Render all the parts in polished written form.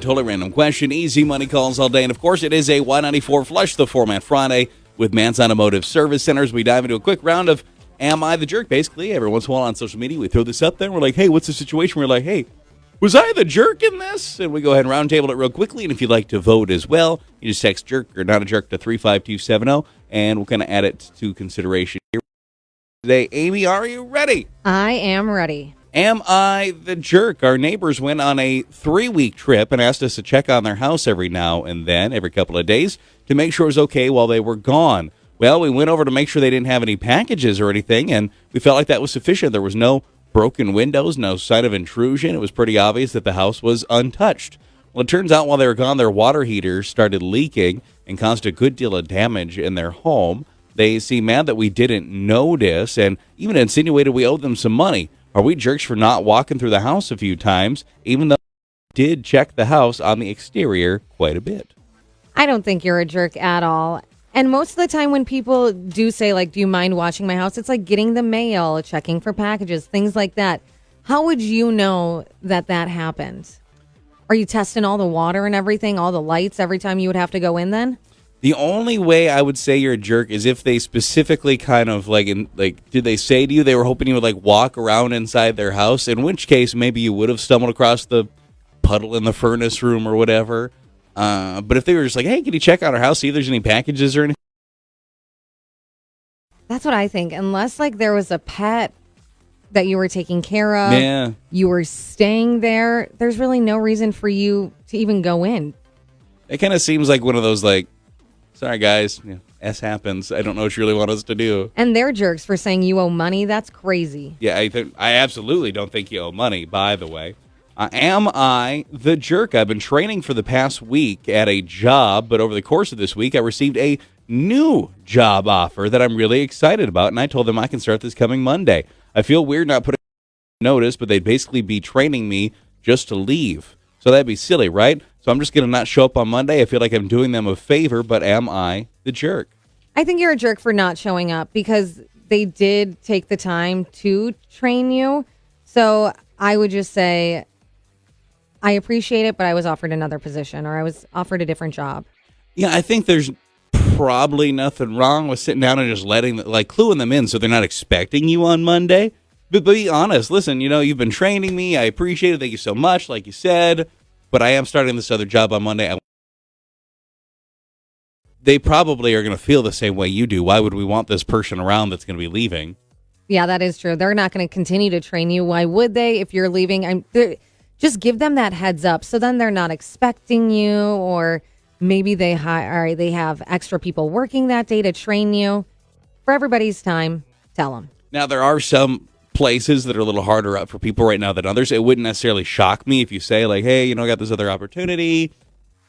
Totally random question, easy money calls all day. And of course, it is a Y94 Flush the Format Friday with Man's Automotive Service Centers. We dive into a quick round of Am I the Jerk? Basically, every once in a while on social media, we throw this up there. We're like, hey, what's the situation? We're like, hey, was I the jerk in this? And we go ahead and roundtable it real quickly. And if you'd like to vote as well, you just text jerk or not a jerk to 35270, and we'll kind of add it to consideration here today. Amy, are you ready? I am ready. Am I the jerk? Our neighbors went on a 3-week trip and asked us to check on their house every now and then, every couple of days, to make sure it was okay while they were gone. Well, we went over to make sure they didn't have any packages or anything, and we felt like that was sufficient. There was no broken windows, no sign of intrusion. It was pretty obvious that the house was untouched. Well, it turns out while they were gone, their water heaters started leaking and caused a good deal of damage in their home. They seemed mad that we didn't notice and even insinuated we owed them some money. Are we jerks for not walking through the house a few times, even though we did check the house on the exterior quite a bit? I don't think you're a jerk at all. And most of the time when people do say, like, do you mind watching my house? It's like getting the mail, checking for packages, things like that. How would you know that that happened? Are you testing all the water and everything, all the lights every time you would have to go in then? The only way I would say you're a jerk is if they specifically kind of did they say to you they were hoping you would walk around inside their house? In which case, maybe you would have stumbled across the puddle in the furnace room or whatever. But if they were just like, hey, can you check out our house, see if there's any packages or anything? That's what I think. Unless there was a pet that you were taking care of, Yeah. You were staying there, there's really no reason for you to even go in. It kind of seems like one of those sorry guys, S happens. I don't know what you really want us to do. And they're jerks for saying you owe money. That's crazy. Yeah, I absolutely don't think you owe money, by the way. Am I the jerk? I've been training for the past week at a job, but over the course of this week, I received a new job offer that I'm really excited about, and I told them I can start this coming Monday. I feel weird not putting notice, but they'd basically be training me just to leave. So that'd be silly, right? So I'm just going to not show up on Monday. I feel like I'm doing them a favor, but am I the jerk? I think you're a jerk for not showing up because they did take the time to train you. So I would just say, I appreciate it, but I was offered another position or I was offered a different job. Yeah, I think there's probably nothing wrong with sitting down and just cluing them in so they're not expecting you on Monday. But be honest, listen, you've been training me. I appreciate it. Thank you so much, like you said. But I am starting this other job on Monday. They probably are going to feel the same way you do. Why would we want this person around that's going to be leaving? Yeah, that is true. They're not going to continue to train you. Why would they if you're leaving? Just give them that heads up so then they're not expecting you, or maybe they have extra people working that day to train you. For everybody's time, tell them. Now, there are some places that are a little harder up for people right now than others. It wouldn't necessarily shock me if you say, hey, I got this other opportunity.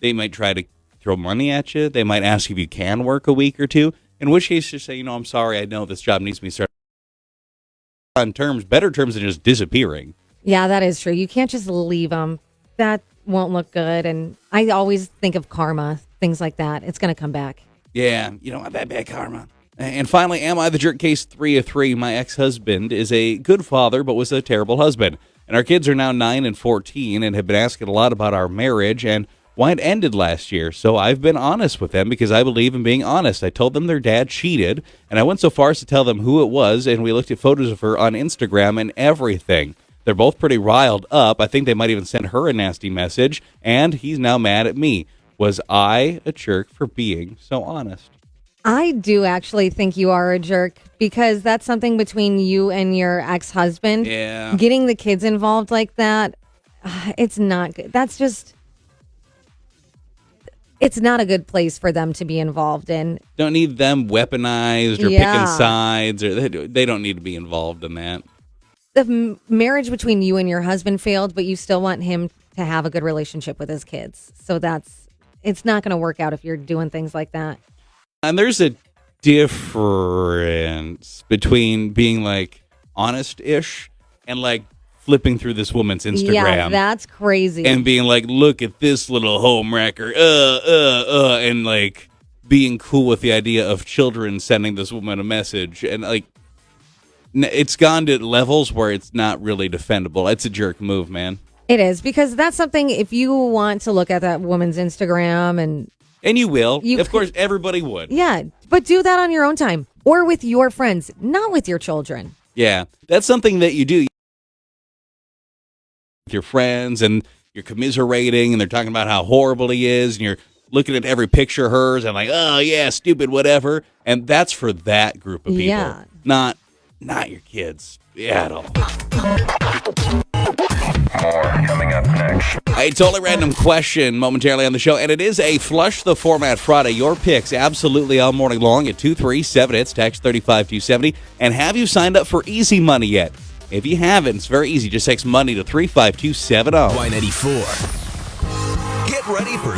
They might try to throw money at you. They might ask if you can work a week or two, in which case just say, I'm sorry, I know this job needs me started on better terms than just disappearing. Yeah, that is true. You can't just leave them. That won't look good. And I always think of karma, things like that. It's going to come back. Yeah, you don't want that bad karma. And finally, am I the jerk? Case 3 of 3. My ex-husband is a good father, but was a terrible husband. And our kids are now 9 and 14 and have been asking a lot about our marriage and why it ended last year. So I've been honest with them because I believe in being honest. I told them their dad cheated, and I went so far as to tell them who it was, and we looked at photos of her on Instagram and everything. They're both pretty riled up. I think they might even send her a nasty message, and he's now mad at me. Was I a jerk for being so honest? I do actually think you are a jerk because that's something between you and your ex-husband. Yeah. Getting the kids involved like that, it's not good. It's not a good place for them to be involved in. Don't need them weaponized or picking sides, or they don't need to be involved in that. The marriage between you and your husband failed, but you still want him to have a good relationship with his kids. So it's not going to work out if you're doing things like that. And there's a difference between being honest-ish and flipping through this woman's Instagram. Yeah, that's crazy. And being look at this little home wrecker, and being cool with the idea of children sending this woman a message. And it's gone to levels where it's not really defendable. It's a jerk move, man. It is, because that's something, if you want to look at that woman's Instagram And you will. You of course, everybody would. yeah, but do that on your own time or with your friends, not with your children. Yeah, that's something that you do with your friends, and you're commiserating, and they're talking about how horrible he is, and you're looking at every picture of hers and like, oh, yeah, stupid, whatever. And that's for that group of people, Yeah. not your kids at all. More coming up next. A totally random question momentarily on the show, and it is a Flush the Format Friday. Your picks absolutely all morning long at 237. It's text 35270. And have you signed up for Easy Money yet? If you haven't, it's very easy. Just text money to 35270. Y94. Get ready for